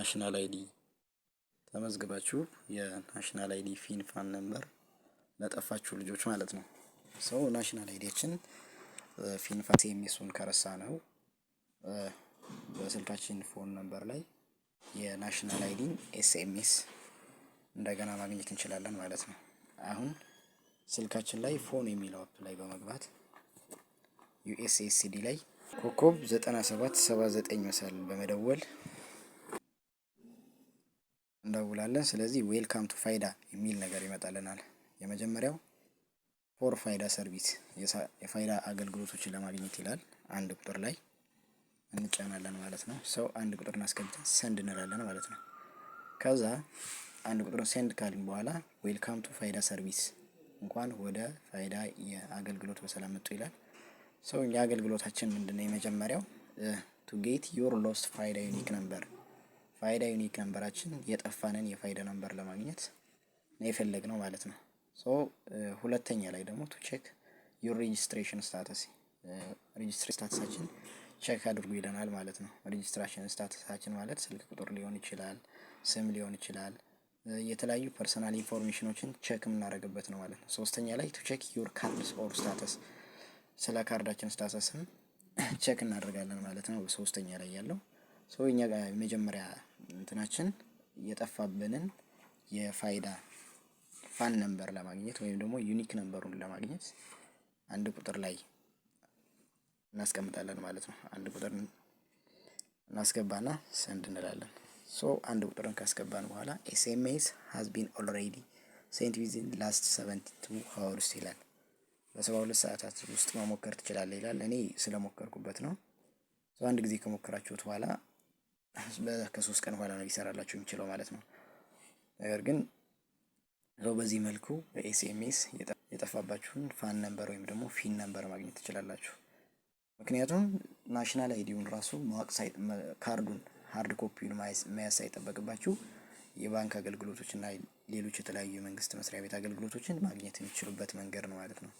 ናሽናል አይዲ ተመዝግባችሁ የናሽናል አይዲ ፊን ፋን ነምበር ለጠፋችሁ ልጆች ማለት ነው። ሰው ናሽናል አይዲያችን ፊን ፋን ኤስኤምኤሱን ከረሳ ነው በስልካችን ፎን ነምበር ላይ የናሽናል አይዲን ኤስኤምኤስ እንደገና ማግኘት እንችላለን ማለት ነው። አሁን ስልካችን ላይ ፎን የሚለው አፕ ላይ በመግባት ዩኤስኤስዲ ላይ ኮከብ 9779 መሰል በመደወል እንደውላለን። ስለዚህ ዌልካም ቱ ፋይዳ የሚል ነገር ይመጣልናል። የመጀመሪያው ፎር ፋይዳ ሰርቪስ የፋይዳ አገልግሎቶችን ለማግኘት ይላል። አንድ ቁጥር ላይ እንጫናለን ማለት ነው። ሰው አንድ ቁጥርን አስገብተን ሰንድ እንላለን ማለት ነው። ከዛ አንድ ቁጥርን ሴንድ ካልን በኋላ ዌልካም ቱ ፋይዳ ሰርቪስ እንኳን ወደ ፋይዳ የአገልግሎት በሰላም መጡ ይላል። ሰው የአገልግሎታችን ምንድነው? የመጀመሪያው ቱ ጌት ዮር ሎስት ፋይዳ ዩኒክ ነምበር ፋይዳ ዩኒክ ነምበራችን የጠፋንን የፋይዳ ነምበር ለማግኘት ነው የፈለግነው ማለት ነው። ሶ ሁለተኛ ላይ ደግሞ ቱ ቼክ ዩር ሬጂስትሬሽን ስታተስ ሬጂስትሬሽን ስታተሳችን ቼክ አድርጉ ይለናል ማለት ነው። ሬጂስትሬሽን ስታተሳችን ማለት ስልክ ቁጥር ሊሆን ይችላል፣ ስም ሊሆን ይችላል፣ የተለያዩ ፐርሰናል ኢንፎርሜሽኖችን ቼክ የምናደርግበት ነው ማለት ነው። ሶስተኛ ላይ ቱ ቼክ ዩር ካርድስ ኦር ስታተስ ስለ ካርዳችን ስታተስም ቼክ እናደርጋለን ማለት ነው። ሶስተኛ ላይ ያለው ሰው እኛ ጋር መጀመሪያ እንትናችን የጠፋብንን የፋይዳ ፋን ነምበር ለማግኘት ወይም ደግሞ ዩኒክ ነምበሩን ለማግኘት አንድ ቁጥር ላይ እናስቀምጣለን ማለት ነው። አንድ ቁጥር እናስገባና ሰንድ እንላለን። ሶ አንድ ቁጥርን ካስገባን በኋላ ኤስኤምኤስ ሃዝ ቢን ኦልሬዲ ሴንት ዊዝን ላስት 72 ሃወርስ ይላል። በ72 ሰዓታት ውስጥ መሞከር ትችላለህ ይላል። እኔ ስለሞከርኩበት ነው። አንድ ጊዜ ከሞከራችሁት በኋላ ከ3 ቀን በኋላ ነው ሊሰራላችሁ የሚችለው ማለት ነው። ነገር ግን በዚህ መልኩ በኤስኤምኤስ የጠፋባችሁን ፋን ነምበር ወይም ደግሞ ፊን ነምበር ማግኘት ትችላላችሁ። ምክንያቱም ናሽናል አይዲውን ራሱ ማወቅ ካርዱን ሃርድ ኮፒውን መያዝ ሳይጠበቅባችሁ የባንክ አገልግሎቶችና ሌሎች የተለያዩ የመንግስት መስሪያ ቤት አገልግሎቶችን ማግኘት የሚችሉበት መንገድ ነው ማለት ነው።